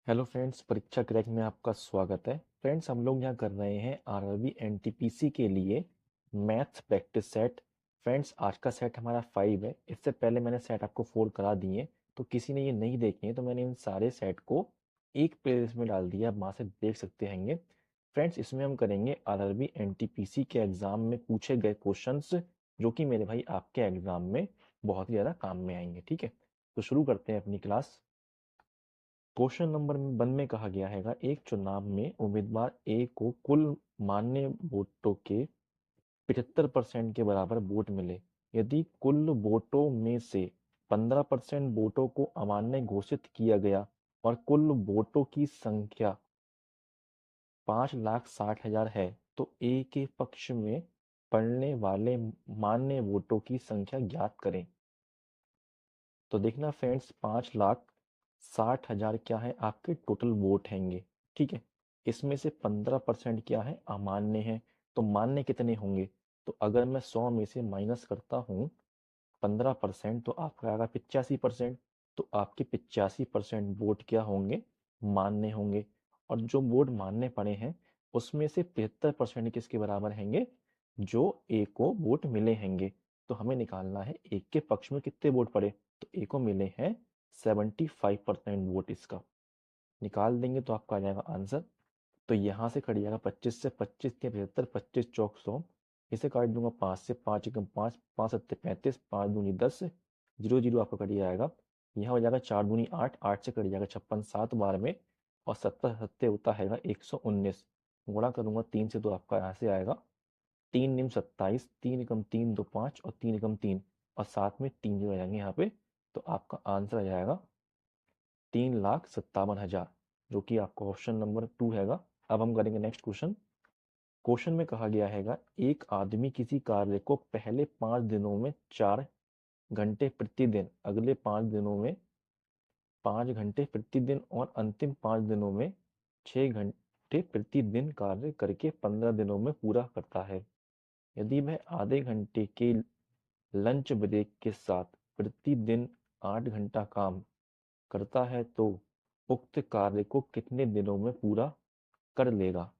Hello friends, परीक्षा crack में आपका स्वागत है। फ्रेंड्स, हम लोग यहाँ कर रहे हैं आरआरबी एनटीपीसी के लिए मैथ्स प्रैक्टिस सेट। फ्रेंड्स, आज का सेट हमारा 5 है। इससे पहले मैंने सेट आपको 4 करा दिए, तो किसी ने ये नहीं देखे तो मैंने इन सारे सेट को एक प्लेलिस्ट में डाल दिया, आप वहाँ से देख सकते हैंगे। फ्रेंड्स, इसमें हम करेंगे आरआरबी एनटीपीसी के एग्जाम में पूछे गए क्वेश्चंस, जो कि मेरे भाई आपके एग्जाम में बहुत ही ज़्यादा काम में आएंगे। ठीक है, तो शुरू करते हैं अपनी क्लास। क्वेश्चन नंबर 1 में कहा गया हैगा, एक चुनाव में उम्मीदवार ए को कुल मान्य वोटों के 75% के बराबर वोट मिले। यदि कुल वोटों में से 15% वोटों को अमान्य घोषित किया गया और कुल वोटों की संख्या 5,60,000 है, तो ए के पक्ष में पड़ने वाले मान्य वोटों की संख्या ज्ञात करें। तो देखना फ्रेंड्स, 5,60,000 क्या है, आपके टोटल वोट हैंगे। ठीक है, इसमें से 15% क्या है, अमान्य है। तो मान्य कितने होंगे? तो अगर मैं 100 में से माइनस करता हूँ 15%, तो आपका आएगा 85%। तो आपके 85% वोट क्या होंगे, मान्य होंगे। और जो वोट मान्य पड़े हैं, उसमें से 75% किसके बराबर हैंगे, जो ए को वोट मिले हैंगे। तो हमें निकालना है ए के पक्ष में कितने वोट पड़े। तो ए को मिले हैं 75% वोट। इसका निकाल देंगे तो आपका आ जाएगा आंसर। तो यहाँ से कट जाएगा 25 से, 25 के 75, 25 चौक 100। इसे काट दूंगा 5 से, 5 एकम 5, 5 सत्ते 35, 5 दूनी 10, 0 0 आपका कट जाएगा। यहाँ हो जाएगा 4 दूनी 8, 8 से कट जाएगा 56 7 बार में, और 70 सत्ते होता है 119। गुणा करूंगा 3 से तो आपका यहाँ से आएगा 3 निम 27, 3 एकम 3 2 5 और 3 एकम 3, और साथ में 3 जो आ जाएंगे यहाँ पे। तो आपका आंसर आ जाएगा 3,57,000, जो कि आपका ऑप्शन नंबर 2 हैगा। अब हम करेंगे नेक्स्ट क्वेश्चन। क्वेश्चन में कहा गया हैगा, एक आदमी किसी कार्य को पहले 5 दिनों में 4 घंटे प्रतिदिन, अगले 5 दिनों में 5 घंटे प्रतिदिन और अंतिम 5 दिनों में 6 घंटे प्रतिदिन कार्य करके 15 दिनों में पूरा करता है। यदि वह आधे घंटे के लंच ब्रेक के साथ प्रतिदिन 8 घंटा काम करता है, तो उक्त कार्य को कितने दिनों में पूरा कर लेगा।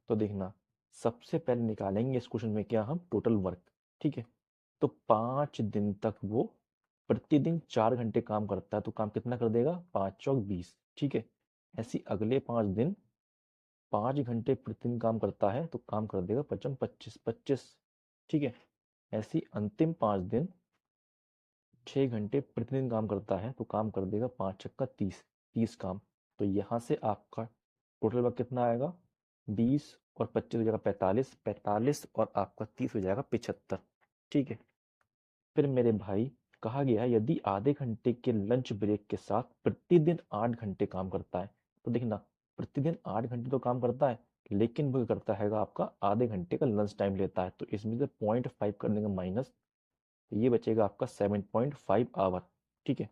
तो देखना, सबसे पहले निकालेंगे इस क्वेश्चन में क्या, हम टोटल वर्क। ठीक है, तो 5 दिन तक वो प्रतिदिन 4 घंटे काम करता है, तो काम कितना कर देगा, 5 चौक 20। ठीक है, ऐसी अगले 5 दिन 5 घंटे प्रतिदिन काम करता है, तो काम कर देगा 55 25 25। ठीक है, ऐसी अंतिम 5 दिन 6 घंटे प्रतिदिन काम करता है, तो काम कर देगा 5 छक्का 30, 30 काम। तो यहाँ से आपका टोटल वर्क कितना आएगा, 20 और 25 हो जाएगा 45, 45 और आपका 30 हो जाएगा 75। ठीक है, फिर मेरे भाई कहा गया है, यदि आधे घंटे के लंच ब्रेक के साथ प्रतिदिन 8 घंटे काम करता है। तो देखना, प्रतिदिन 8 घंटे तो काम करता है, लेकिन वो करता है आपका आधे घंटे का लंच टाइम लेता है, तो इसमें से 0.5 करने का माइनस, तो ये बचेगा आपका 7.5 आवर। ठीक है,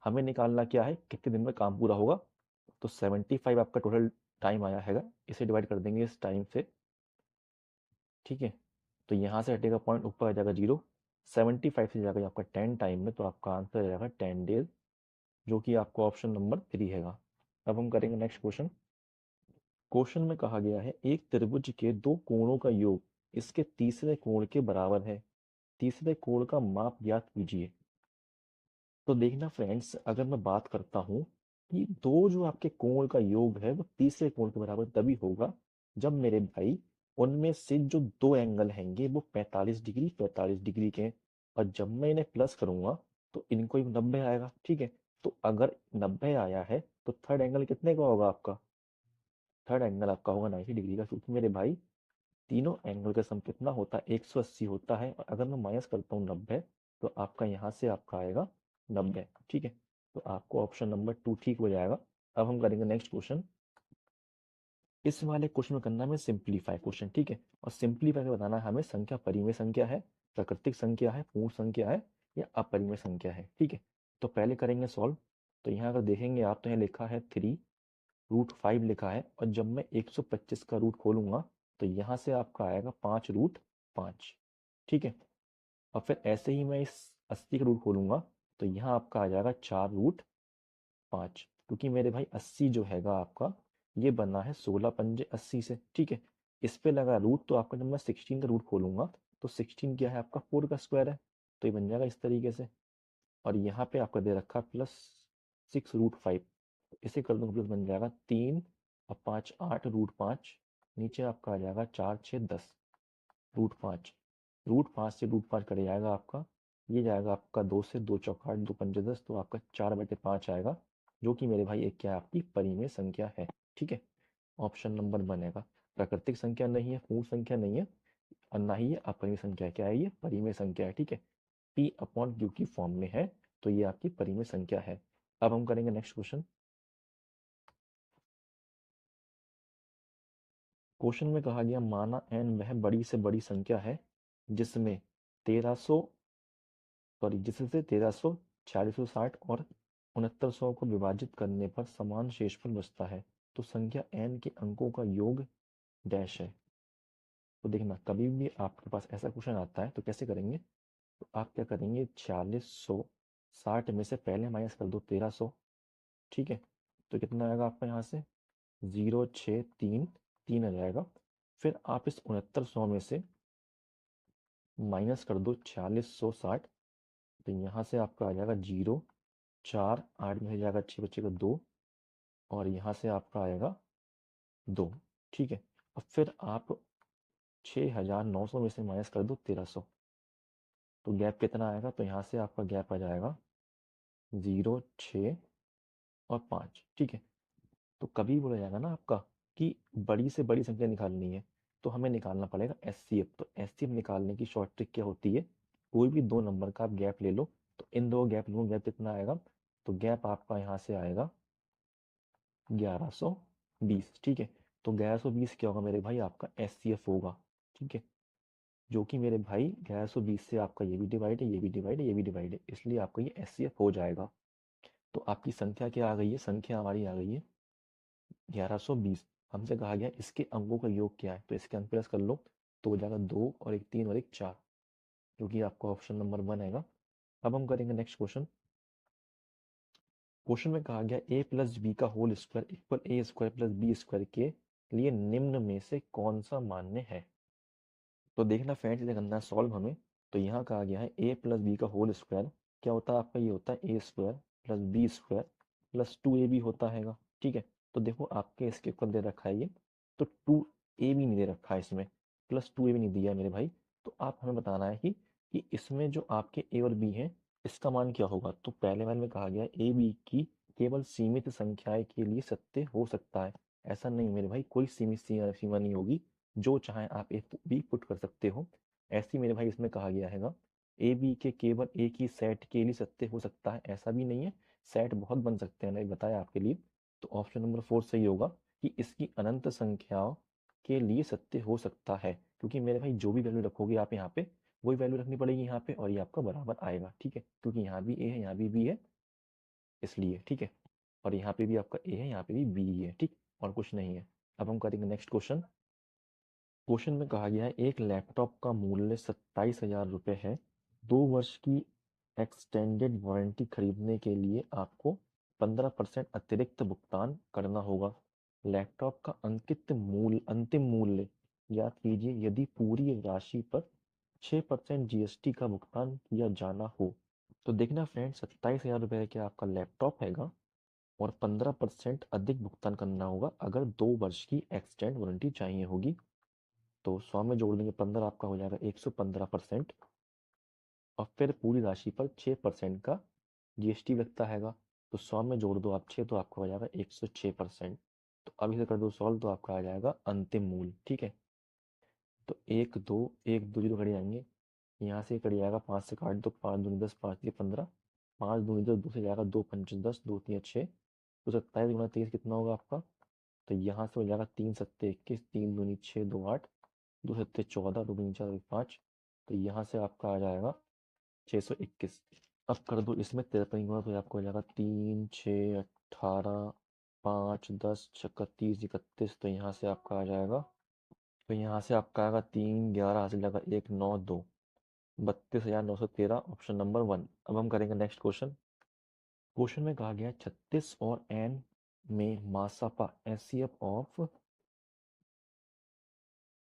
हमें निकालना क्या है, कितने दिन में काम पूरा होगा। तो 75 आपका टोटल टाइम आया हैगा, इसे डिवाइड कर देंगे इस टाइम से। ठीक है, तो यहाँ से हटेगा पॉइंट, ऊपर आ जाएगा 0। 75 से जाएगा आपका 10 टाइम में, तो आपका आंसर आ जाएगा 10 डेज, जो कि आपका ऑप्शन नंबर 3 हैगा। अब हम करेंगे नेक्स्ट क्वेश्चन। क्वेश्चन में कहा गया है, एक त्रिभुज के दो कोणों का योग इसके तीसरे कोण के बराबर है। तीसरे कोण का माप ज्ञात कीजिए। तो देखना फ्रेंड्स, अगर मैं बात करता हूँ कि दो जो आपके कोण का योग है वो तीसरे कोण के बराबर तभी होगा, जब मेरे भाई उनमें से जो दो एंगल हैंगे वो 45 डिग्री 45 डिग्री के हैं, और जब मैं इन्हें प्लस करूंगा तो इनको 90 आएगा। ठीक है, तो अगर 90 आया है, तो थर्ड एंगल कितने का होगा आपका, थर्ड एंगल आपका होगा 90 डिग्री का, क्योंकि मेरे भाई तीनों एंगल का सम कितना होता है, 180 होता है। और अगर मैं माइनस करता हूँ 90, तो आपका यहाँ से आपका आएगा 90। ठीक है, तो आपको ऑप्शन नंबर 2 ठीक हो जाएगा। अब हम करेंगे नेक्स्ट क्वेश्चन। इस वाले क्वेश्चन में करना है हमें सिंप्लीफाई क्वेश्चन। ठीक है, और सिंप्लीफाई में बताना है हमें संख्या परिमेय संख्या है, प्राकृतिक संख्या है, पूर्ण संख्या है, या अपरिमेय संख्या है। ठीक है, तो पहले करेंगे सॉल्व। तो यहाँ अगर देखेंगे आप, तो यहाँ लिखा है 3√5 लिखा है, और जब मैं 125 का रूट खोलूंगा, तो यहाँ से आपका आएगा 5√5। ठीक है, और फिर ऐसे ही मैं इस 80 का रूट खोलूंगा, तो यहाँ आपका आ जाएगा 4√5। क्योंकि मेरे भाई 80 जो हैगा आपका ये बना है 16 पंजे 80 से, ठीक है। इस पे लगा रूट, तो आपका जब मैं 16 का रूट खोलूंगा तो 16 क्या है आपका 4 का स्क्वायर है, तो ये बन जाएगा इस तरीके से। और यहाँ पे आपका दे रखा +6 √5, इसे कर दूंगा प्लस, बन जाएगा 3 और 5 8 √5, नीचे आपका आ जाएगा 4 6 10 √5। √5 से √5 कट जाएगा आपका, ये जाएगा आपका 2 से 2 चौक 8 2 पंजे 10, तो आपका 4/5 आएगा, जो कि मेरे भाई एक क्या है आपकी परिमेय संख्या है, ठीक है। ऑप्शन नंबर बनेगा। प्राकृतिक संख्या नहीं है, पूर्ण संख्या नहीं है, और ना ही ये अपरिमेय संख्या है। क्या है ये? परिमेय संख्या है, ठीक है। P/Q की फॉर्म में है, तो ये आपकी परिमेय संख्या है। अब हम करेंगे नेक्स्ट क्वेश्चन। क्वेश्चन में कहा गया माना n वह बड़ी से बड़ी संख्या है जिसमें 1300 सॉरी जिससे 1300 4660 और 6900 को विभाजित करने पर समान शेषफल बचता है, तो संख्या n के अंकों का योग डैश है। तो देखना, कभी भी आपके पास ऐसा क्वेश्चन आता है तो कैसे करेंगे, तो आप क्या करेंगे, 4660 में से पहले माइनस कर दो 1300, ठीक है। तो कितना आएगा आपका यहाँ से 0 6 3 आ जाएगा। फिर आप इस 6900 में से माइनस कर दो 4660, तो यहाँ से आपका आ जाएगा 0 4 8 में से जाएगा 6 बचेगा 2, और यहाँ से आपका आएगा 2, ठीक है। और फिर आप 6900 में से माइनस कर दो 1300, तो गैप कितना आएगा, तो यहाँ से आपका गैप आ जाएगा 0 6 और 5, ठीक है। तो कभी बोला जाएगा ना आपका कि बड़ी से बड़ी संख्या निकालनी है, तो हमें निकालना पड़ेगा एचसीएफ। तो एचसीएफ निकालने की शॉर्ट ट्रिक क्या होती है, कोई भी दो नंबर का आप गैप ले लो, तो इन दो गैप लो, गैप कितना आएगा, तो गैप आपका यहाँ से आएगा 1120, ठीक है। तो 1120 क्या होगा मेरे भाई, आपका एचसीएफ होगा, ठीक है। जो कि मेरे भाई 1120 से आपका ये भी डिवाइड है, ये भी डिवाइड है, ये भी डिवाइड है, इसलिए आपका ये एचसीएफ हो जाएगा। तो आपकी संख्या क्या आ गई है, संख्या हमारी आ गई है 1120। हमसे कहा गया इसके अंकों का योग क्या है, तो इसके अंक प्लस कर लो, तो हो जाएगा 2 और एक 3 और एक 4, जो कि आपका ऑप्शन नंबर 1 आएगा। अब हम करेंगे नेक्स्ट क्वेश्चन। क्वेश्चन में कहा गया a प्लस बी का होल स्क्वायर इक्वल ए स्क्वायर प्लस बी स्क्वायर के लिए निम्न में से कौन सा मान्य है। तो देखना फ्रेंड्स, इसे करना है सॉल्व हमें। तो यहाँ कहा गया है a प्लस बी का होल स्क्वायर क्या होता है आपका, ये होता है A square plus B square plus 2ab होता है, ठीक है। तो देखो आपके इसके ऊपर दे रखा है ये, तो 2ab नहीं दे रखा है इसमें, प्लस 2ab नहीं दिया है मेरे भाई। तो आप हमें बताना है कि इसमें जो आपके a और b हैं इसका मान क्या होगा। तो पहले वाले में कहा गया है ए बी की केवल सीमित संख्याएं के लिए सत्य हो सकता है। ऐसा नहीं मेरे भाई, कोई सीमित सीमा नहीं होगी, जो चाहे आप ए बी पुट कर सकते हो। ऐसे ही मेरे भाई इसमें कहा गया हैगा ए बी के केवल एक ही सेट के लिए सत्य हो सकता है, ऐसा भी नहीं है, सेट बहुत बन सकते हैं, मैंने बताया आपके लिए। तो ऑप्शन नंबर 4 सही होगा कि इसकी अनंत संख्याओं के लिए सत्य हो सकता है, क्योंकि मेरे भाई जो भी वैल्यू रखोगे आप यहाँ पे वही वैल्यू रखनी पड़ेगी यहाँ पे, और ये आपका बराबर आएगा, ठीक है। क्योंकि यहाँ भी ए है यहाँ भी बी है, इसलिए, ठीक है। और यहाँ पे भी आपका ए है यहाँ पे भी बी है, ठीक, और कुछ नहीं है। अब हम करेंगे नेक्स्ट क्वेश्चन। क्वेश्चन में कहा गया है एक लैपटॉप का मूल्य 27,000 रुपये है। 2 वर्ष की एक्सटेंडेड वारंटी खरीदने के लिए आपको 15% अतिरिक्त भुगतान करना होगा। लैपटॉप का अंतिम मूल्य ज्ञात कीजिए यदि पूरी राशि पर 6% जीएसटी का भुगतान किया जाना हो। तो देखना फ्रेंड, 27,000 रुपये का आपका लैपटॉप हैगा, और 15% अधिक भुगतान करना होगा अगर 2 वर्ष की एक्सटेंड वारंटी चाहिए होगी। तो 100 में जोड़ देंगे 15, आपका हो जाएगा 115%, और फिर पूरी राशि पर 6% का जीएसटी लगता हैगा। तो 100 में जोड़ दो आप 6, तो आपका हो जाएगा 106%। तो अब इसे कर दो सॉल्व, तो आपका आ जाएगा अंतिम मूल्य, ठीक है। तो 1 2 जीरो कट जाएंगे, यहाँ से कट जाएगा 5 से काट दो, 5 दूनी 10 5 3 15, 5 दूनी 10 2 से जाएगा 2 पंच 10 2 3 6, तो 27 गुना 23 कितना होगा आपका, तो यहाँ से हो जाएगा 3 सत्ते 21, 3 दूनी 6 2 8, 2 सत्ते 14, 2 दूनी 4 5, तो यहाँ से आपका आ जाएगा 621। अब कर दो इसमें 53 गुना, तो आपको हो जाएगा 3 6 18 5 10 36 31, तो यहाँ से आपका आ जाएगा, तो यहाँ से आपका आएगा 3 11 हासिल लगा 1 9 2, 32,913, ऑप्शन नंबर 1। अब हम करेंगे नेक्स्ट क्वेश्चन। क्वेश्चन में कहा गया 36 और n में मासापा एचसीएफ ऑफ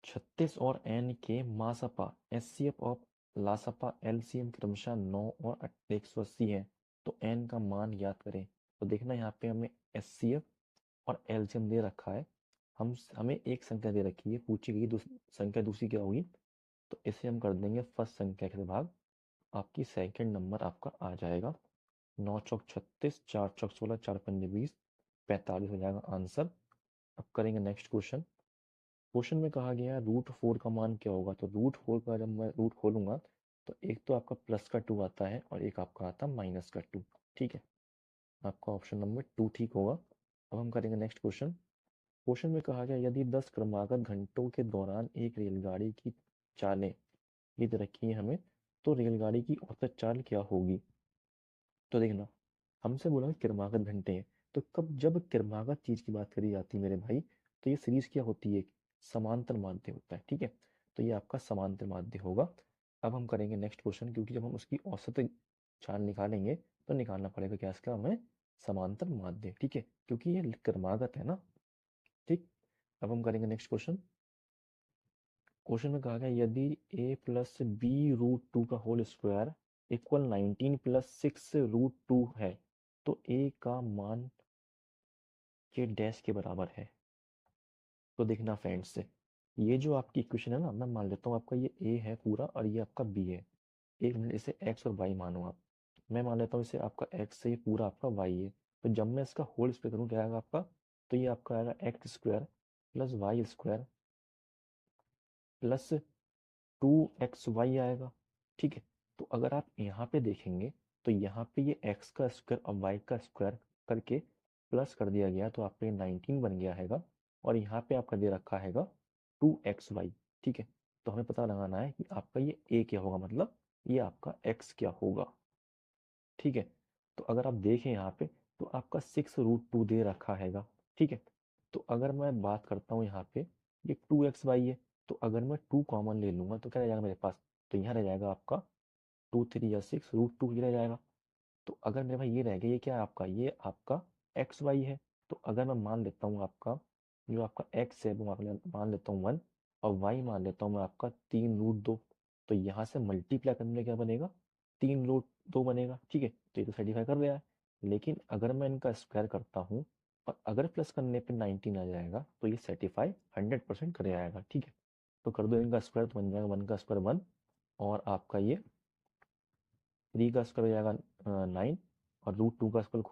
36 और n के मासापा एचसीएफ ऑफ लासापा एलसीएम क्रमशः 9 और 180 है, तो n का मान ज्ञात करें। तो देखना यहाँ पे हमें एचसीएफ और एलसीएम दे रखा है, हमें एक संख्या दे रखी है, पूछी गई संख्या दूसरी क्या होगी, तो इसे हम कर देंगे फर्स्ट संख्या के भाग, आपकी सेकंड नंबर आपका आ जाएगा 9 चौक 36, 4 चौक 16, 4 पंजे 20, 45 हो जाएगा आंसर। अब करेंगे नेक्स्ट क्वेश्चन। क्वेश्चन में कहा गया है √4 का मान क्या होगा, तो √4 का जब मैं रूट खोलूंगा तो एक तो आपका प्लस का 2 आता है और एक आपका आता है माइनस का 2। ठीक है, आपका ऑप्शन नंबर 2 ठीक होगा। अब हम करेंगे नेक्स्ट क्वेश्चन। क्वेश्चन में कहा गया यदि 10 क्रमागत घंटों के दौरान एक रेलगाड़ी की चालें ये दे रखी है हमें, तो रेलगाड़ी की औसत चाल क्या होगी। तो देखना, हमसे बोला कि क्रमागत घंटे हैं, तो कब जब क्रमागत चीज की बात करी जाती है मेरे भाई, तो ये सीरीज क्या होती है, समांतर माध्य होता है। ठीक है, तो ये आपका समांतर माध्य होगा। अब हम करेंगे नेक्स्ट क्वेश्चन, क्योंकि जब हम उसकी औसत चाल निकालेंगे तो निकालना पड़ेगा क्या इसका हमें, समांतर माध्य। ठीक है, क्योंकि ये क्रमागत है ना। ठीक, अब हम करेंगे नेक्स्ट क्वेश्चन। क्वेश्चन में कहा गया यदि a प्लस बी √2 का होल स्क्वायर इक्वल 19 प्लस 6 √2 है, तो a का मान के डैश के बराबर है। तो देखना फ्रेंड्स, ये जो आपकी इक्वेशन है ना, मैं मान लेता हूँ आपका ये a है पूरा और ये आपका b है। एक मिनट, इसे x और y मानो आप, मैं मान लेता हूँ इसे आपका x से, ये पूरा आपका y है। तो जब मैं इसका होल स्क्वायर करूँ क्या आएगा आपका, तो ये आपका आएगा x square plus y square plus 2xy आएगा। ठीक है, तो अगर आप यहाँ पे देखेंगे तो यहाँ पे ये x का स्क्वायर और y का स्क्वायर करके प्लस कर दिया गया, तो आपका ये 19 बन गया हैगा, और यहाँ पे आपका दे रखा हैगा 2xy। ठीक है, तो हमें पता लगाना है कि आपका ये a क्या होगा, मतलब ये आपका x क्या होगा। ठीक है, तो अगर आप देखें यहाँ पे तो आपका 6√2 दे रखा हैगा। ठीक है, तो अगर मैं बात करता हूँ यहाँ पे, ये 2xy है, तो अगर मैं 2 कॉमन ले लूंगा तो क्या रह जाएगा मेरे पास, तो यहाँ रह जाएगा आपका 2 3 या 6 √2 ये रह जाएगा। तो अगर मेरे भाई ये रह गया, ये क्या है आपका, ये आपका XY है। तो अगर मैं मान लेता हूँ आपका जो आपका x है वो मान लेता हूँ 1, और y मान लेता हूँ मैं आपका 3√2, तो यहाँ से मल्टीप्लाई करने में क्या बनेगा, 3√2 बनेगा। ठीक है, तो ये तो सर्टिफाई कर रहा है। लेकिन अगर मैं इनका स्क्वायर करता हूँ और अगर प्लस करने पे 19 आ जाएगा, तो ये सर्टिफाई 100% कर आएगा। ठीक है, तो कर दो इनका स्क्वायर तो बन जाएगा 1 का स्क्वायर 1, और आपका ये 3 का स्क्वायर हो जाएगा 9, और √2 का स्क्वायर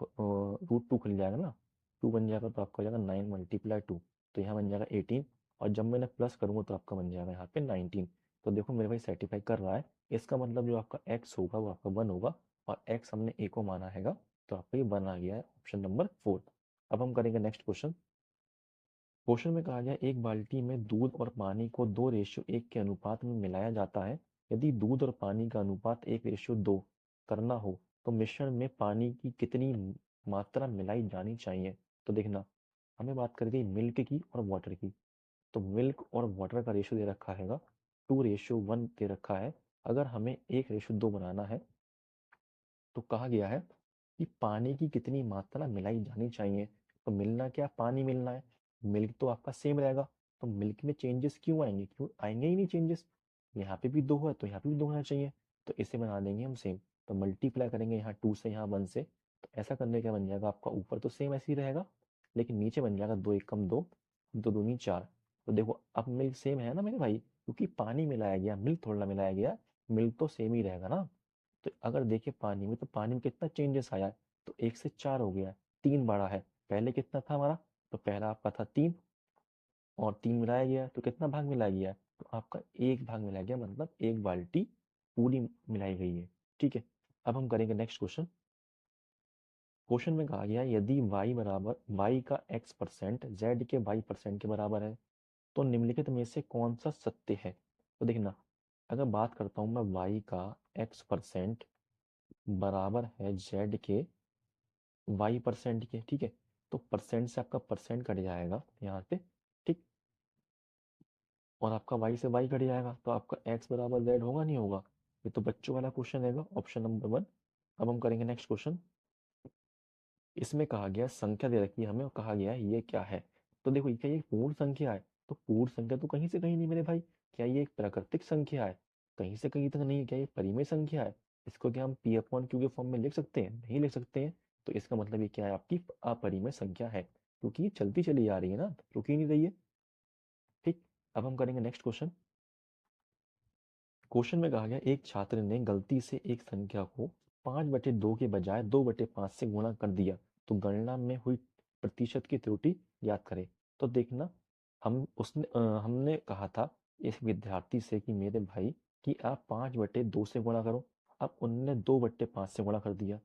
√2 खुल जाएगा ना, 2 बन जाएगा, तो आपका हो जाएगा 9 × 2, तो यहाँ बन जाएगा 18, और जब मैंने प्लस करूँगा तो आपका बन जाएगा यहाँ पे 19। तो देखो मेरे भाई सर्टिफाई कर रहा है, इसका मतलब जो आपका x होगा वो आपका 1 होगा, और x हमने a को माना हैगा, तो आपका ये 1 आ गया है, ऑप्शन नंबर 4। अब हम करेंगे नेक्स्ट क्वेश्चन। क्वेश्चन में कहा गया एक बाल्टी में दूध और पानी को 2:1 के अनुपात में मिलाया जाता है। यदि दूध और पानी का अनुपात 1:2 करना हो तो मिश्रण में पानी की कितनी मात्रा मिलाई जानी चाहिए। तो देखना, हमें बात कर गई मिल्क की और वाटर की, तो मिल्क और वाटर का रेशियो दे रखा हैगा 2:1 दे रखा है। अगर हमें 1:2 बनाना है तो कहा गया है कि पानी की कितनी मात्रा मिलाई जानी चाहिए। तो मिलना क्या, पानी मिलना है, मिल्क तो आपका सेम रहेगा, तो मिल्क में चेंजेस क्यों आएंगे, क्यों आएंगे ही नहीं चेंजेस, यहाँ पे भी 2 है तो यहाँ पे भी 2 होना चाहिए, तो इसे बना देंगे हम सेम। तो मल्टीप्लाई करेंगे यहाँ 2 से यहाँ 1 से, तो ऐसा करने क्या बन जाएगा आपका, ऊपर तो सेम ऐसे ही रहेगा लेकिन नीचे बन जाएगा 2 1 2, 2 दूनी 4। तो देखो अब मिल्क सेम है ना मेरे भाई, क्योंकि पानी मिलाया गया, मिल्क थोड़ा ना मिलाया गया, मिल्क तो सेम ही रहेगा ना। तो अगर देखिए पानी में, तो पानी में कितना चेंजेस आया है, तो 1 से 4 हो गया है, 3 बढ़ा है, पहले कितना था हमारा, तो पहला आपका था 3, और 3 मिलाया गया है, तो कितना भाग मिलाया गया है, तो आपका 1 भाग मिलाया गया, मतलब 1 बाल्टी पूरी मिलाई गई है। ठीक है, अब हम करेंगे नेक्स्ट क्वेश्चन। क्वेश्चन में कहा गया यदि y का x% z के y% के बराबर है तो निम्नलिखित में से कौन सा सत्य है। तो देखना, अगर बात करता हूँ मैं y का x% बराबर है z के y% के, ठीक है, तो परसेंट से आपका परसेंट कट जाएगा यहाँ पे। ठीक, और आपका y से y कट जाएगा, तो आपका x बराबर z होगा नहीं होगा, ये तो बच्चों वाला क्वेश्चन रहेगा, ऑप्शन नंबर 1। अब हम करेंगे नेक्स्ट क्वेश्चन। इसमें कहा गया संख्या दे रखी है हमें और कहा गया है ये क्या है। तो देखो क्या ये पूर्ण संख्या है? तो पूर्ण संख्या तो कहीं से कहीं नहीं मेरे भाई। क्या ये एक प्राकृतिक संख्या है? कहीं से कहीं तक नहीं। क्या ये परिमेय संख्या है? इसको क्या हम पी अपॉन क्यू के फॉर्म में लिख सकते हैं? नहीं लिख सकते हैं। तो इसका मतलब ये क्या है? आपकी अपरिमेय संख्या है, क्योंकि ये चलती चली आ रही है ना, रुक ही नहीं रही है। ठीक। अब हम करेंगे नेक्स्ट क्वेश्चन। क्वेश्चन में कहा गया एक छात्र ने गलती से एक संख्या को 5/2 के बजाय 2/5 से गुणा कर दिया, तो गणना में हुई प्रतिशत की त्रुटि ज्ञात करें। तो देखना, हमने कहा था इस विद्यार्थी से कि मेरे भाई कि आप 5/2 से गुणा करो। अब उनने 2/5 से गुणा कर दिया,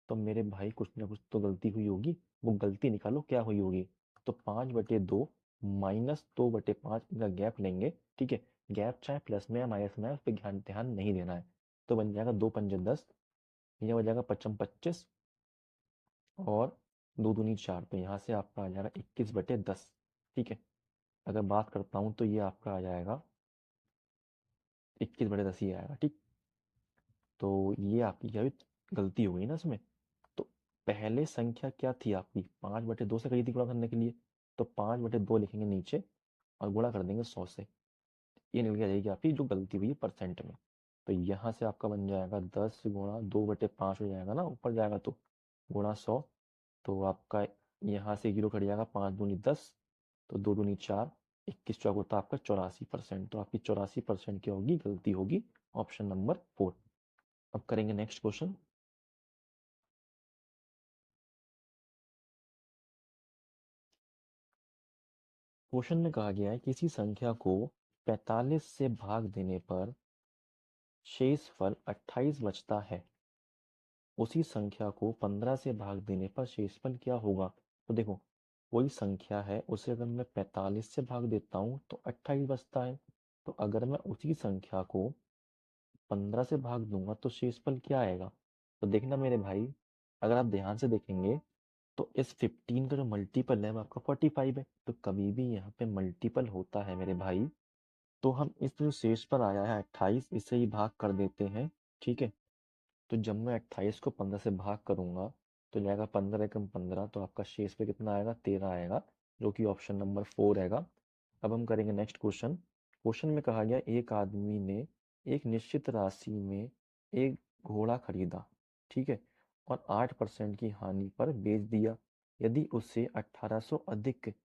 तो मेरे भाई कुछ ना कुछ तो गलती हुई होगी। वो गलती निकालो क्या हुई होगी। तो 5/2 माइनस 2/5 इनका गैप लेंगे। ठीक है, गैप चाहे प्लस में या माइनस में है, उस पर ध्यान ध्यान नहीं देना है। तो बन जाएगा 2×5 = 10, यह हो जाएगा 55×25 और 2×2 = 4। तो यहाँ से आपका आ जाएगा 21/10। ठीक है, अगर बात करता हूँ तो ये आपका आ जाएगा 21/10 ही आएगा। ठीक, तो ये आपकी क्या हुई, गलती हो गई ना इसमें। तो पहले संख्या क्या थी आपकी, 5/2 से कही थी गुणा करने के लिए। तो 5/2 लिखेंगे नीचे और गुणा कर देंगे 100 से। ये निकल के आ जाएगी आपकी जो गलती हुई है परसेंट में। तो यहाँ से आपका बन जाएगा 10 × 2/5 हो जाएगा ना, ऊपर जाएगा तो गुणा 100। तो आपका यहाँ से 0 कट जाएगा, 5×2 = 10, तो 2×2 = 4, 21 होता है आपका 84%। तो आपकी 84% क्या होगी, गलती होगी, ऑप्शन नंबर 4। अब करेंगे नेक्स्ट क्वेश्चन। क्वेश्चन में कहा गया है किसी संख्या को 45 से भाग देने पर शेषफल 28 बचता है, उसी संख्या को 15 से भाग देने पर शेषफल क्या होगा। तो देखो, कोई संख्या है उसे अगर मैं 45 से भाग देता हूँ तो 28 बचता है। तो अगर मैं उसी संख्या को 15 से भाग दूंगा तो शेषफल क्या आएगा। तो देखना मेरे भाई, अगर आप ध्यान से देखेंगे तो इस 15 का जो मल्टीपल है वो आपका 45 है। तो कभी भी यहाँ पे मल्टीपल होता है मेरे भाई, तो हम इस जो शेष पर आया है 28, इसे ही भाग कर देते हैं। ठीक है, तो जब मैं 28 को 15 से भाग करूंगा तो जाएगा 15 × 15, तो आपका शेष पे कितना आएगा, 13 आएगा, जो कि ऑप्शन नंबर 4 रहेगा। अब हम करेंगे नेक्स्ट क्वेश्चन। क्वेश्चन में कहा गया एक आदमी ने एक निश्चित राशि में एक घोड़ा खरीदा, ठीक है, और 8% की हानि पर बेच दिया। यदि उसे 1800 अधिक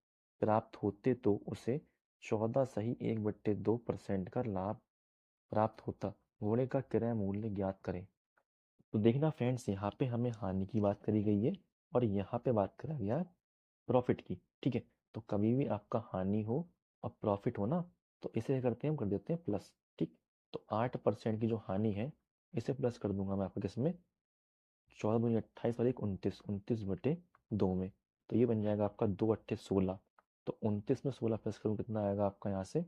प्राप्त होते तो उसे 14 सही 1/2% का लाभ प्राप्त होता। घोड़े का क्रय मूल्य ज्ञात करें। तो देखना फ्रेंड्स, यहाँ पे हमें हानि की बात करी गई है और यहाँ पे बात करा गया है प्रॉफिट की। ठीक है, तो कभी भी आपका हानि हो और प्रॉफिट हो ना, तो इसे करते हैं, हम कर देते हैं प्लस। ठीक, तो 8% की जो हानि है इसे प्लस कर दूंगा मैं आपको किसमें, 14×28 और 1 29, 29/2 में। तो ये बन जाएगा आपका 2×8 = 16। तो 29 में 16 प्लस करूँ कितना आएगा आपका यहाँ से,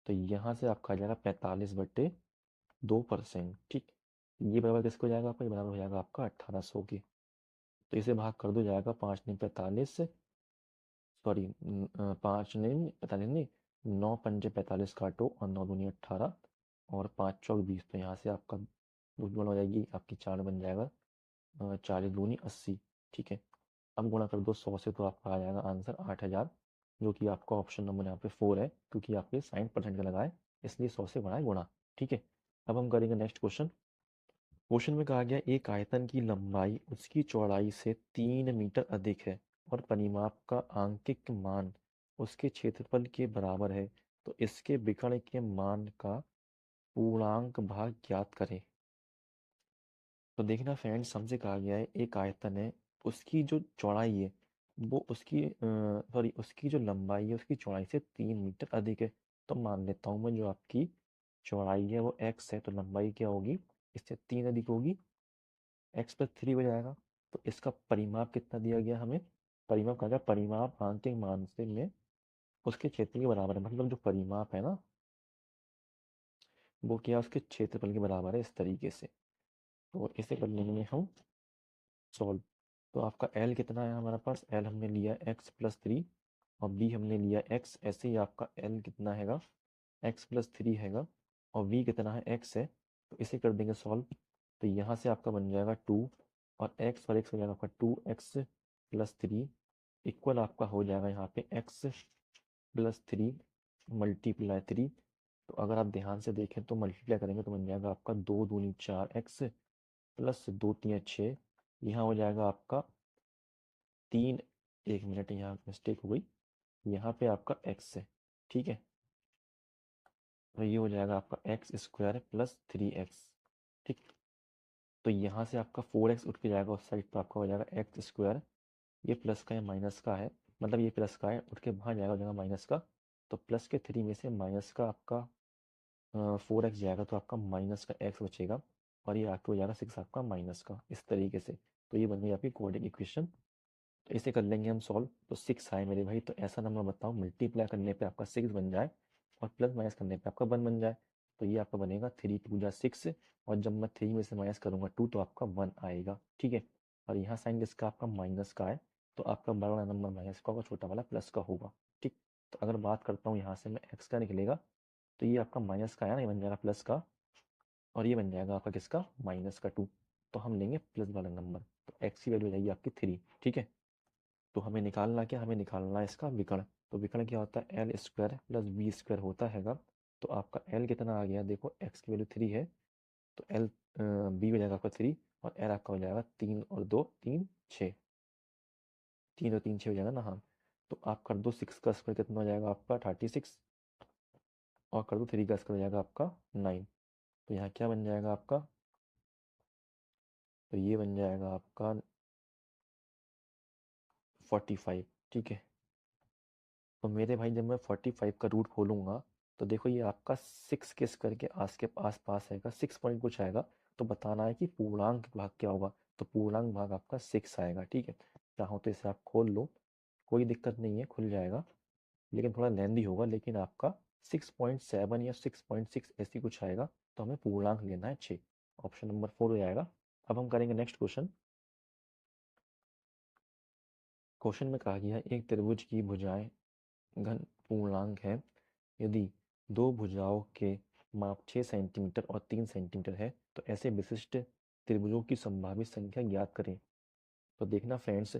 तो यहाँ से आपका आ जाएगा 45/2%। ठीक, ये बराबर किसको हो जाएगा आपका, ये बराबर हो जाएगा आपका 1800 के। तो इसे भाग कर दो, जाएगा 5×9 = 45, सॉरी 5×9 = 45 नहीं, 9×5 = 45 काटो और 9×2 = 18 और 5×4 = 20। तो यहाँ से आपका गुणा हो जाएगी आपकी 4 बन जाएगा, 4×2 = 80। ठीक है, अब गुणा कर दो 100 से, तो आपका आ जाएगा आंसर 8000, जो कि आपका ऑप्शन नंबर यहाँ पे 4 है, क्योंकि आपके 60% का लगाए इसलिए 100 से बढ़ाए गुणा। ठीक है, अब हम करेंगे नेक्स्ट क्वेश्चन। क्वेश्चन में कहा गया एक आयतन की लंबाई उसकी चौड़ाई से 3 मीटर अधिक है और परिमाप का आंकिक मान उसके क्षेत्रफल के बराबर है, तो इसके विकर्ण के मान का पूर्णांक भाग ज्ञात करें। तो देखना फ्रेंड्स, हमसे कहा गया है एक आयतन है, उसकी जो चौड़ाई है वो उसकी सॉरी उसकी जो लंबाई है उसकी चौड़ाई से 3 मीटर अधिक है। तो मान लेता हूँ मैं जो आपकी चौड़ाई है वो x है, तो लंबाई क्या होगी, इससे 3 अधिक होगी, x + 3 हो जाएगा। तो इसका परिमाप कितना दिया गया हमें, परिमाप कहा गया परिमाप आंकिक मान से में उसके क्षेत्र के बराबर है, मतलब जो परिमाप है ना वो क्या उसके क्षेत्रफल के बराबर है, इस तरीके से। तो इसे कर लेंगे हम सॉल्व। तो आपका L कितना है हमारे पास, L हमने लिया x + 3 और B हमने लिया x, ऐसे ही आपका L कितना हैगा, x + 3 हैगा और V कितना है, x है। तो इसे कर देंगे सॉल्व। तो यहाँ से आपका बन जाएगा 2 और x और x हो जाएगा आपका 2x प्लस 3 इक्वल आपका हो जाएगा यहाँ पे x प्लस 3 मल्टीप्लाई 3। तो अगर आप ध्यान से देखें तो मल्टीप्लाई करेंगे तो बन जाएगा आपका 2 दूनी 4x प्लस 2 3 6। यहाँ हो जाएगा आपका 3, 1 मिनट यहाँ मिस्टेक हो गई, यहाँ पे आपका x है, ठीक है। तो ये हो जाएगा आपका एक्स स्क्वायर प्लस 3x, ठीक। तो यहाँ से आपका 4x उठ के जाएगा उस साइड, तो आपका हो जाएगा एक्स स्क्वायर, ये प्लस का है माइनस का है, मतलब ये प्लस का है उठ के वहाँ जाएगा हो जाएगा माइनस का। तो प्लस के 3 में से माइनस का आपका 4x जाएगा तो आपका माइनस का x बचेगा, और ये आपको हो जाएगा 6 आपका माइनस का, इस तरीके से। तो ये बन गई आपकी कोऑर्डिनेट इक्वेशन। तो इसे कर लेंगे हम सॉल्व। तो 6 आए मेरे भाई, तो ऐसा नंबर बताओ मल्टीप्लाई करने पे आपका 6 बन जाए और प्लस माइनस करने पे आपका 1 बन जाए। तो ये आपका बनेगा 3 2 जा 6, और जब मैं 3 में से माइनस करूँगा 2 तो आपका 1 आएगा, ठीक है। और यहाँ साइन जिसका आपका माइनस का है तो आपका बड़ा वाला नंबर माइनस का होगा, छोटा वाला प्लस का होगा, ठीक। तो अगर बात करता हूँ यहाँ से मैं एक्स का निकलेगा, तो ये आपका माइनस का है ना, ये बन जाएगा प्लस का, और ये बन जाएगा आपका किसका, माइनस का 2। तो हम लेंगे प्लस वाला नंबर, तो एक्स की वैल्यू हो जाएगी आपकी 3, ठीक है। तो हमें निकालना क्या, हमें निकालना है इसका विकर्ण। तो विकर्ण क्या होता है, l square plus B square होता हैगा। तो आपका एल कितना आ गया, देखो एक्स की वैल्यू 3 है, तो एल बी हो जाएगा आपका 3, और एल आपका हो जाएगा 3 और 2 3 6, 3 और 3 6 हो जाएगा ना, हाँ। तो आप कर दो 6 का स्क्वायर कितना हो जाएगा आपका 36, और कर दो 3 का स्क्वायर हो जाएगा आपका 9। तो यहाँ क्या बन जाएगा आपका, तो ये बन जाएगा आपका 45, ठीक है। तो मेरे भाई जब मैं 45 का रूट खोलूंगा तो देखो ये आपका 6 के स्क्वायर के आस के आस पास आएगा, 6 पॉइंट कुछ आएगा। तो बताना है कि पूर्णांक भाग क्या होगा, तो पूर्णांक भाग आपका 6 आएगा, ठीक है। चाहो तो इसे आप खोल लो, कोई दिक्कत नहीं है, खुल जाएगा, लेकिन थोड़ा लेंदी होगा, लेकिन आपका 6.7 या 6.6 ऐसी कुछ आएगा। तो हमें पूर्णांक लेना है 6, ऑप्शन नंबर 4 हो जाएगा। अब हम करेंगे नेक्स्ट क्वेश्चन। क्वेश्चन में कहा गया है एक त्रिभुज की भुजाएं घन पूर्णांक है, यदि दो भुजाओं के माप 6 सेंटीमीटर और 3 सेंटीमीटर है तो ऐसे विशिष्ट त्रिभुजों की संभावित संख्या ज्ञात करें। तो देखना फ्रेंड्स,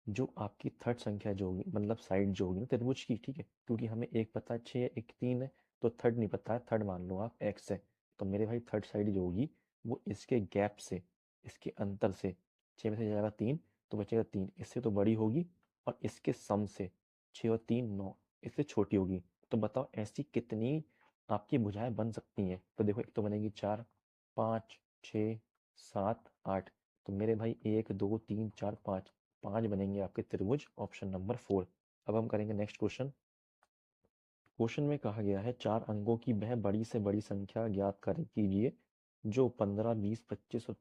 जो आपकी थर्ड संख्या जो होगी, मतलब साइड जो होगी ना त्रिभुज की, ठीक है, क्योंकि हमें एक पता है 6 एक 3 है, तो थर्ड नहीं पता है, थर्ड मान लो आप एक्स है। तो मेरे भाई थर्ड साइड जो होगी वो इसके गैप से, इसके अंतर से 6 में से जाएगा 3, तो बचेगा 3, इससे तो बड़ी होगी, और इसके सम से 6 और 3 9, इससे छोटी होगी। तो बताओ ऐसी कितनी आपकी भुजाएं बन सकती हैं। तो देखो एक तो बनेगी 4 5 6 7 8। तो मेरे भाई 1 2 3 4 5, 5 बनेंगे आपके त्रिभुज, ऑप्शन नंबर 4। अब हम करेंगे नेक्स्ट क्वेश्चन। क्वेश्चन में कहा गया है 4 अंकों की वह बड़ी से बड़ी संख्या ज्ञात कर कीजिए जो 15 20 25 और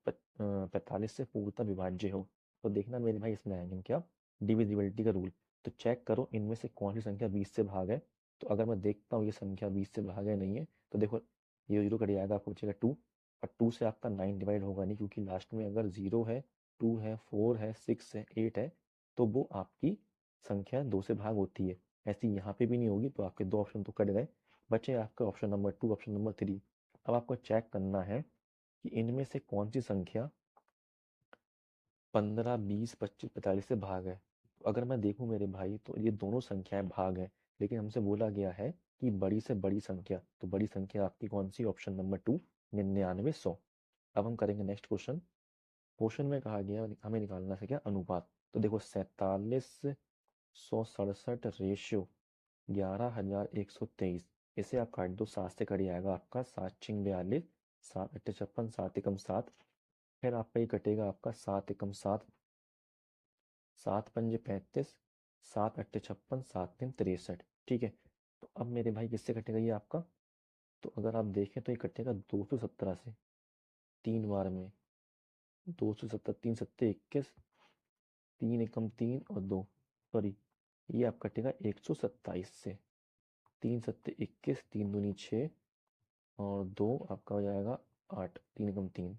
45 से पूर्णतः विभाज्य हो। तो देखना मेरे भाई इसमें आएंगे क्या, डिविजिबिलिटी का रूल। तो चेक करो इनमें से कौन सी संख्या 20 से भाग है। तो अगर मैं देखता हूँ ये संख्या 20 से भाग है नहीं है, तो देखो ये जीरो कट जाएगा, आपको बचेगा 2, और 2 से आपका 9 डिवाइड होगा नहीं, क्योंकि लास्ट में अगर 0 है 2 है 4 है 6 है 8 है तो वो आपकी संख्या 2 से भाग होती है। ऐसी यहाँ पे भी नहीं होगी, तो आपके दो ऑप्शन तो कट गए, बचे आपका ऑप्शन नंबर 2 ऑप्शन नंबर 3। अब आपको चेक करना है कि इनमें से कौन सी संख्या 15 20 25 45 से भाग है। तो अगर मैं देखूं मेरे भाई तो ये दोनों संख्याएं भाग है, लेकिन हमसे बोला गया है कि बड़ी से बड़ी संख्या, तो बड़ी संख्या आपकी कौन सी, ऑप्शन नंबर 2 99 100। अब हम करेंगे नेक्स्ट क्वेश्चन। क्वेश्चन में कहा गया हमें निकालना है क्या, अनुपात। तो देखो 47 167 रेशियो 11,123, इसे आप काट दो, 7 से कट जाएगा आपका 7 छिंग 42, 7 अट्ठे 56, 7 एकम 7, फिर आपका ये कटेगा आपका 7 एकम 7, 7 पंजे 35, 7 अट्ठे 56, 7 तीन 63, ठीक है। तो अब मेरे भाई किससे कटेगा ये आपका, तो अगर आप देखें तो ये कटेगा 217 से, 3 बार में 217, 3 सत्ते 21, 3 एकम 3 और 2, सॉरी ये आप कटेगा 127 से, 3 सत्ते 21, 3 दूनी 6 और 2 आपका हो जाएगा 8, 3 एकम 3,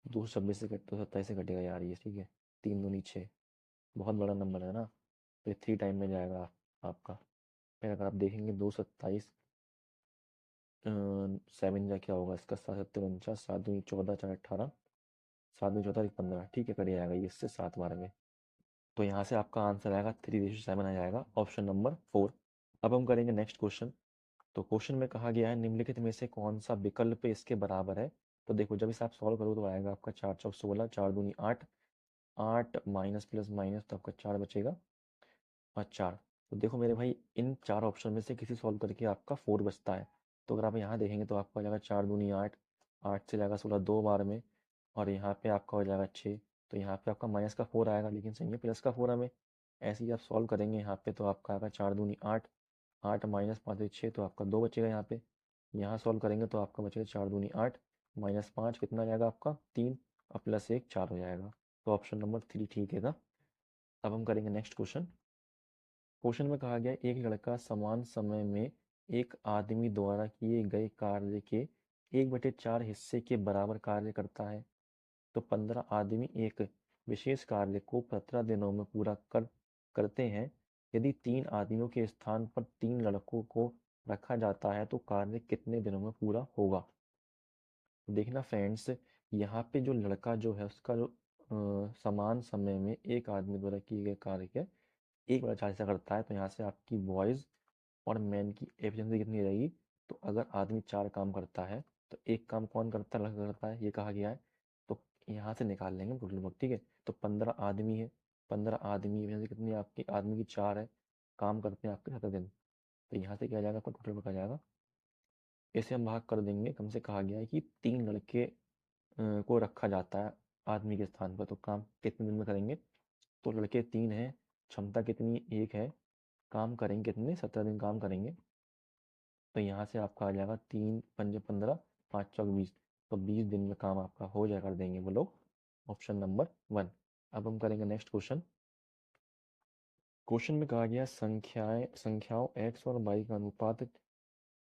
226 से कट 227 से कटेगा यार ये, ठीक है। 3 दूनी 6, बहुत बड़ा नंबर है ना, तो ये 3 टाइम में जाएगा आपका। फिर अगर आप देखेंगे 227 7 जा क्या होगा इसका, 7 7 49, 7 दूनी 14 4 18, 7 दूनी 14 15, ठीक है, कट जाएगा ये इससे 7 बार में। तो यहाँ से आपका आंसर आएगा 3:7 आ जाएगा, ऑप्शन नंबर 4। अब हम करेंगे नेक्स्ट क्वेश्चन। तो क्वेश्चन में कहा गया है निम्नलिखित में से कौन सा विकल्प इसके बराबर है। तो देखो जब इसे आप सॉल्व करो तो आएगा आपका 4 चौक 16, 4 दूनी 8, 8 माइनस प्लस माइनस तो आपका 4 बचेगा और 4। तो देखो मेरे भाई इन 4 ऑप्शन में से किसी सॉल्व करके आपका 4 बचता है। तो अगर आप यहाँ देखेंगे तो आपका हो जाएगा 4 दूनी 8, 8 से जाएगा 16 2 बार में, और यहाँ पे आपका हो जाएगा 6। तो यहाँ पे आपका माइनस का 4 आएगा, लेकिन सही है प्लस का 4 हमें। ऐसे ही आप सॉल्व करेंगे यहाँ पे तो आपका आएगा 4 दूनी 8, 8 माइनस 5 6, तो आपका 2 बचेगा यहाँ पे। यहाँ सॉल्व करेंगे तो आपका बचेगा 4 दूनी 8 माइनस 5 कितना आ जाएगा आपका 3, और प्लस 1 4 हो जाएगा। तो ऑप्शन नंबर 3 ठीक है ना। अब हम करेंगे नेक्स्ट क्वेश्चन। क्वेश्चन में कहा गया एक लड़का समान समय में एक आदमी द्वारा किए गए कार्य के 1/4 हिस्से के बराबर कार्य करता है। तो 15 आदमी एक विशेष कार्य को 17 दिनों में पूरा करते हैं। यदि 3 आदमियों के स्थान पर 3 लड़कों को रखा जाता है तो कार्य कितने दिनों में पूरा होगा। देखना फ्रेंड्स, यहाँ पे जो लड़का जो है उसका जो समान समय में एक आदमी द्वारा किए गए कार्य के 1/4 हिस्सा करता है। तो यहाँ से आपकी बॉयज़ और मैन की एफिशिएंसी कितनी रहेगी। तो अगर आदमी 4 काम करता है तो एक काम कौन करता है, लड़का करता है, ये कहा गया है। तो यहाँ से निकाल लेंगे टोटल वर्क, ठीक है। तो 15 आदमी है, 15 आदमी एफिशिएंसी कितनी है आपकी, आदमी की 4 है, काम करते हैं आपके 7 दिन। तो यहाँ से क्या आ जाएगा आपका टोटल वर्क आ जाएगा। इसे हम भाग कर देंगे, कम से कहा गया है कि 3 लड़के को रखा जाता है आदमी के स्थान पर, तो काम कितने दिन में करेंगे। तो लड़के 3 हैं, क्षमता कितनी 1 है, काम करेंगे कितने 17 दिन काम करेंगे। तो यहाँ से आपका आ जाएगा 3 पंजे 15, 5 चौक 20, तो 20 दिन में काम आपका हो जाएगा, कर देंगे वो लोग, ऑप्शन नंबर 1। अब हम करेंगे नेक्स्ट क्वेश्चन। क्वेश्चन में कहा गया संख्याओं x और y का अनुपात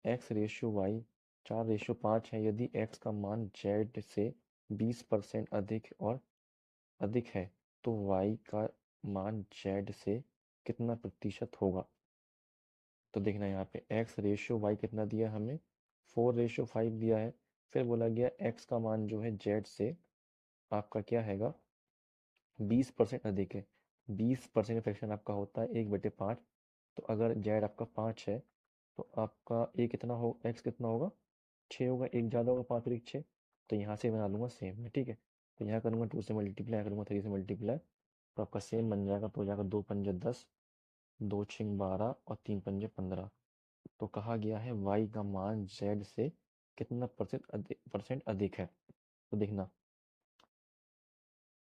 x/y 4/5 है। यदि x का मान z से 20% अधिक है तो y का मान z से कितना प्रतिशत होगा। तो देखना यहाँ पे x/y कितना दिया हमें, 4/5 दिया है। फिर बोला गया x का मान जो है z से आपका क्या हैगा 20% अधिक है। 20% फ्रैक्शन आपका होता है 1/5। तो अगर z आपका 5 है तो आपका a कितना हो, x कितना होगा 6 होगा, एक ज़्यादा होगा 5 और 1 6। तो यहाँ से बना लूँगा सेम है, ठीक है। तो यहाँ करूँगा 2 से मल्टीप्लाई, करूँगा 3 से मल्टीप्लाई, तो आपका सेम बन जाएगा। तो हो जाएगा 2 पंजे 10, 2 6 12 और 3 पंजे 15। तो कहा गया है y का मान z से कितना परसेंट अधिक है। तो देखना,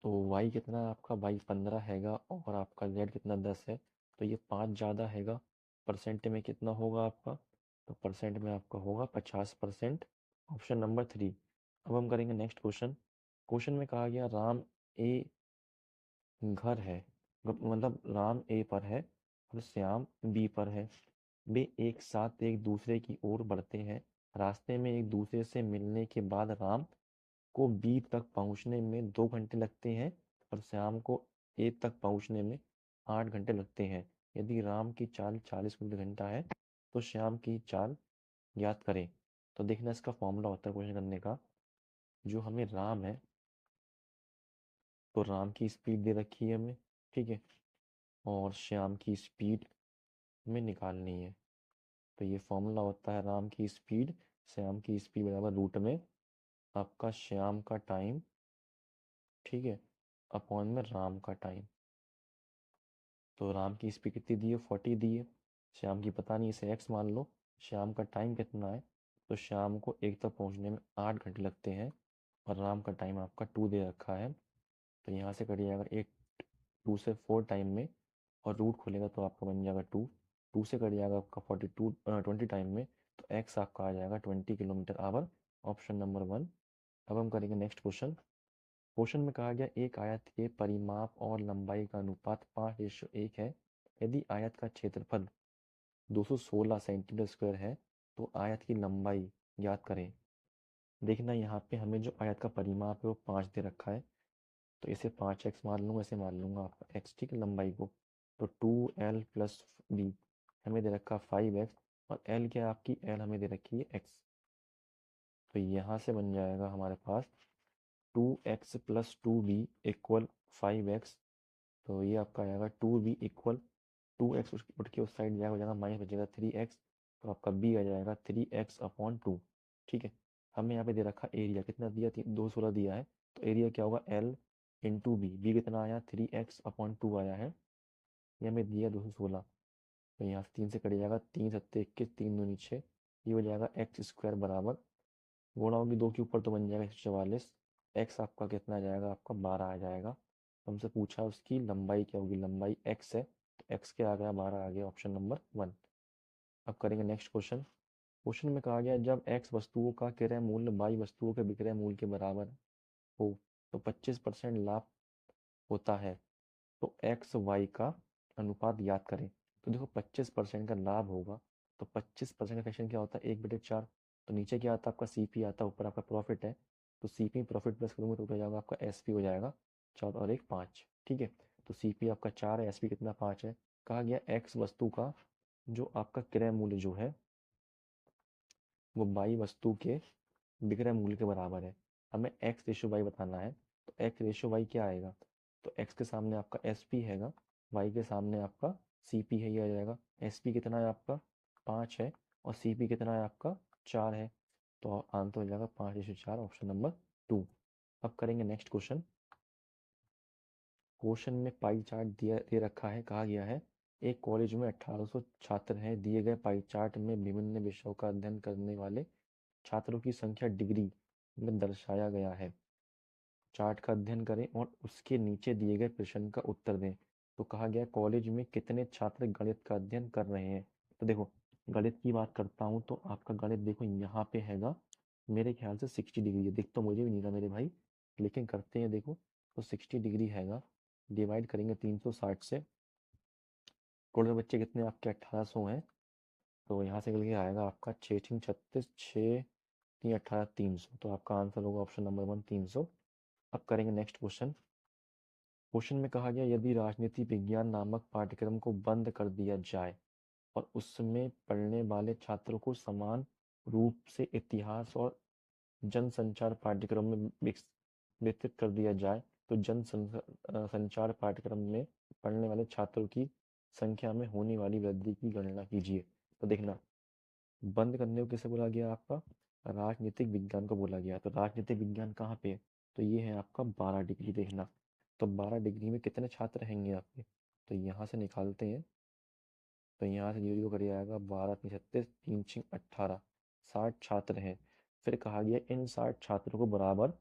तो y कितना आपका, y 15 हैगा और आपका z कितना 10 है। तो ये 5 ज़्यादा हैगा, परसेंट में कितना होगा आपका, तो परसेंट में आपका होगा 50%, ऑप्शन नंबर 3। अब हम करेंगे नेक्स्ट क्वेश्चन। क्वेश्चन में कहा गया राम ए घर है, मतलब राम ए पर है और श्याम बी पर है। वे एक साथ एक दूसरे की ओर बढ़ते हैं। रास्ते में एक दूसरे से मिलने के बाद राम को बी तक पहुंचने में 2 घंटे लगते हैं और श्याम को ए तक पहुंचने में 8 घंटे लगते हैं। यदि राम की चाल 40 घंटा है तो श्याम की चाल ज्ञात करें। तो देखना इसका फॉर्मूला होता है क्वेश्चन करने का, जो हमें राम है तो राम की स्पीड दे रखी है हमें, ठीक है, और श्याम की स्पीड हमें निकालनी है। तो ये फॉर्मूला होता है राम की स्पीड, श्याम की स्पीड बराबर रूट में आपका श्याम का टाइम, ठीक है, अपॉन में राम का टाइम। तो राम की स्पीड कितनी दी है 40 दी है, श्याम की पता नहीं, इसे एक्स मान लो। श्याम का टाइम कितना है, तो श्याम को एक तक पहुंचने में 8 घंटे लगते हैं और राम का टाइम आपका 2 दे रखा है। तो यहाँ से कट जाएगा 8, 2 से 4 टाइम में, और रूट खोलेगा तो आपका बन जाएगा 2, 2 से कट जाएगा आपका 20 टाइम में। तो एक्स आपका आ जाएगा 20 किलोमीटर आवर, ऑप्शन नंबर 1। अब हम करेंगे नेक्स्ट क्वेश्चन। क्वेश्चन में कहा गया एक आयत के परिमाप और लंबाई का अनुपात 5:1 है। यदि आयत का क्षेत्रफल 216 सेंटीमीटर स्क्वायर है तो आयत की लंबाई ज्ञात करें। देखना यहाँ पे हमें जो आयत का परिमाप है वो 5 दे रखा है, तो इसे 5x मान लूँगा, इसे मान लूँगा आपका x, ठीक है, लंबाई को। तो 2l प्लस b हमें दे रखा 5x, और l क्या है आपकी, l हमें दे रखी है x। तो यहाँ से बन जाएगा हमारे पास 2x plus 2b equal 5x। तो ये आपका आएगा 2b इक्वल 2x उठ के उस साइड जाएगा, हो जाएगा माइनस बचेगा 3x। तो आपका b आ जाएगा 3x/2। ठीक है। हमें यहाँ पे दे रखा एरिया कितना दिया, 216 दिया है। तो एरिया क्या होगा, L इंटू बी कितना आया, 3x/2 आया है। ये हमें दिया 216। तो यहाँ से 3 से कट जाएगा, 3 सत्ते 21, 3 दूनी 6। ये हो जाएगा एक्स स्क्वायर बराबर, गुणा होगी 2 के ऊपर तो बन जाएगा 144। एक्स आपका कितना आ जाएगा, आपका 12 आ जाएगा। हमसे पूछा उसकी लंबाई क्या होगी, लंबाई एक्स है, तो एक्स क्या आ गया, 12 आ गया, ऑप्शन नंबर 1। अब करेंगे नेक्स्ट क्वेश्चन। क्वेश्चन में कहा गया जब एक्स वस्तुओं का क्रय मूल्य वाई वस्तुओं के विक्रय मूल्य के बराबर हो तो 25% लाभ होता है, तो एक्स वाई का अनुपात याद करें। तो देखो 25% का लाभ होगा, तो 25% का फ्रैक्शन क्या होता है, 1/4। तो नीचे क्या आता है आपका सीपी आता है, ऊपर आपका प्रॉफिट है। तो सीपी प्रॉफिट प्लस करूँगा तो हो जाएगा आपका एसपी हो जाएगा 14 और 1 5। ठीक है। तो सीपी आपका 4 है, एसपी कितना 5 है। कहा गया एक्स वस्तु का जो आपका क्रय मूल्य जो है वो वाई वस्तु के विक्रय मूल्य के बराबर है। हमें एक्स रेशो वाई बताना है। तो एक्स रेशो वाई क्या आएगा, तो एक्स के सामने आपका एस पी हैगा, वाई के सामने आपका सी पी है, ये आ जाएगा। एस पी कितना है आपका 5 है, और सी पी कितना है आपका 4 है। तो आंसर हो जाएगा 5/4, ऑप्शन नंबर 2। अब करेंगे नेक्स्ट क्वेश्चन। क्वेश्चन में पाई चार्ट दिया दे रखा है, कहा गया है एक कॉलेज में 1800 छात्र हैं, दिए गए पाई चार्ट में विभिन्न विषयों का अध्ययन करने वाले छात्रों की संख्या डिग्री में दर्शाया गया है। चार्ट का अध्ययन करें और उसके नीचे दिए गए प्रश्न का उत्तर दें। तो कहा गया कॉलेज में कितने छात्र गणित का अध्ययन कर रहे हैं। तो देखो गणित की बात करता हूँ तो आपका गणित देखो यहाँ पे हैगा, मेरे ख्याल से 60 डिग्री है, दिख तो मुझे भी नहीं रहा मेरे भाई, लेकिन करते हैं देखो। तो 60 डिग्री हैगा, डिवाइड करेंगे 360 से। टोटल बच्चे कितने आपके 1800 हैं। तो यहाँ से निकल के आएगा आपका 6×3 = 36, 6×3 = 18, 300। तो आपका आंसर होगा ऑप्शन नंबर 1 300। अब करेंगे नेक्स्ट क्वेश्चन। क्वेश्चन में कहा गया यदि राजनीति विज्ञान नामक पाठ्यक्रम को बंद कर दिया जाए और उसमें पढ़ने वाले छात्रों को समान रूप से इतिहास और जनसंचार पाठ्यक्रम में वितरित कर दिया जाए तो संचार पाठ्यक्रम में पढ़ने वाले छात्रों की संख्या में होने वाली वृद्धि की गणना कीजिए। तो देखना बंद करने को किसे बोला गया, आपका राजनीतिक विज्ञान को बोला गया। तो राजनीतिक विज्ञान कहाँ पे है, तो ये है आपका 12 डिग्री। देखना तो 12 डिग्री में कितने छात्र रहेंगे आपके, तो यहाँ से निकालते हैं। तो यहाँ से 0 कर आएगा, 12×3 = 36, 3×6 = 18, 60 छात्र हैं। फिर कहा गया इन 60 छात्रों को बराबर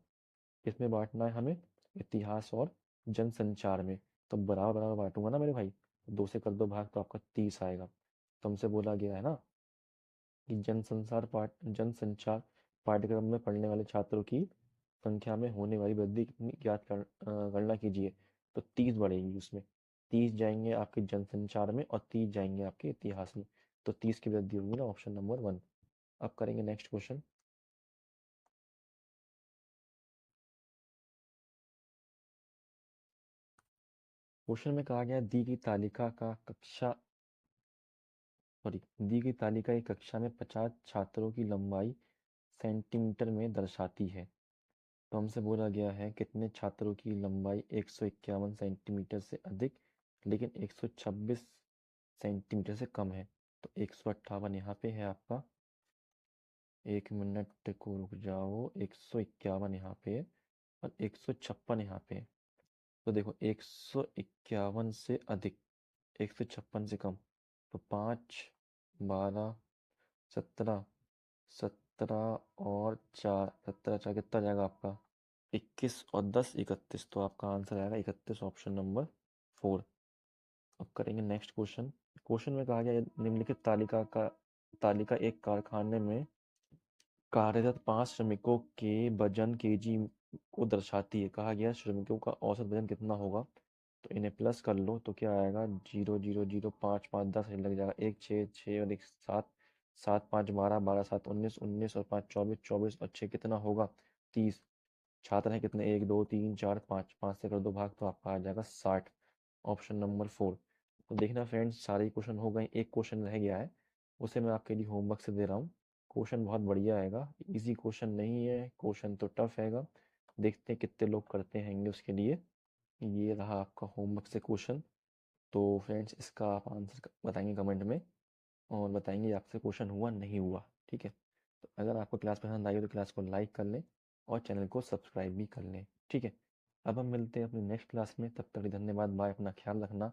किसमें बांटना है हमें, इतिहास और जनसंचार में। तो बराबर बराबर बांटूंगा ना मेरे भाई, 2 से कर दो भाग तो आपका 30 आएगा। तो हमसे बोला गया है ना कि जनसंचार पाठ्यक्रम में पढ़ने वाले छात्रों की संख्या में होने वाली वृद्धि कितनी गणना कीजिए। तो 30 बढ़ेगी उसमें, 30 जाएंगे आपके जनसंचार में और 30 जाएंगे आपके इतिहास में। तो 30 की वृद्धि होगी ना, ऑप्शन नंबर 1। अब करेंगे नेक्स्ट क्वेश्चन। क्वेश्चन में कहा गया दी गई तालिका एक कक्षा में 50 छात्रों की लंबाई सेंटीमीटर में दर्शाती है। तो हमसे बोला गया है कितने छात्रों की लंबाई 151 सेंटीमीटर से अधिक लेकिन 126 सेंटीमीटर से कम है। तो 158 यहाँ पे है आपका, 1 मिनट को रुक जाओ, 151 यहाँ पे है और 156 यहाँ पे है। तो देखो 151 से अधिक 156 से कम, तो 5 12 17 17 और 4, 17 4 कितना जाएगा आपका 21 और 10 31। तो आपका आंसर आएगा 31, ऑप्शन नंबर 4। अब करेंगे नेक्स्ट क्वेश्चन। क्वेश्चन में कहा गया निम्नलिखित तालिका एक कारखाने में कार्यरत 5 श्रमिकों के वजन केजी को दर्शाती है। कहा गया श्रमिकों का औसत वजन कितना होगा। तो इन्हें प्लस कर लो तो क्या आएगा, 0 0 0 5 5 10 लग जाएगा, 1 6 6 और 1 7, 7 5 12 12 7 19 19 और 5 24 24 और 6 कितना होगा 30। छात्र हैं कितने 1 2 3 4 5, 5 से कर दो भाग तो आपका आ जाएगा 60, ऑप्शन नंबर 4। तो देखना फ्रेंड्स सारे क्वेश्चन हो गए, एक क्वेश्चन रह गया है, उसे मैं आपके लिए होमवर्क से दे रहा हूँ। क्वेश्चन बहुत बढ़िया आएगा, इजी क्वेश्चन नहीं है, क्वेश्चन तो टफ हैगा, देखते हैं कितने लोग करते हैंगे उसके लिए। ये रहा आपका होमवर्क से क्वेश्चन। तो फ्रेंड्स इसका आप आंसर बताएंगे कमेंट में, और बताएंगे आपसे क्वेश्चन हुआ नहीं हुआ। ठीक है, तो अगर आपको क्लास पसंद आई हो तो क्लास को लाइक कर लें और चैनल को सब्सक्राइब भी कर लें। ठीक है, अब हम मिलते हैं अपनी नेक्स्ट क्लास में, तब तक धन्यवाद, बाय, अपना ख्याल रखना।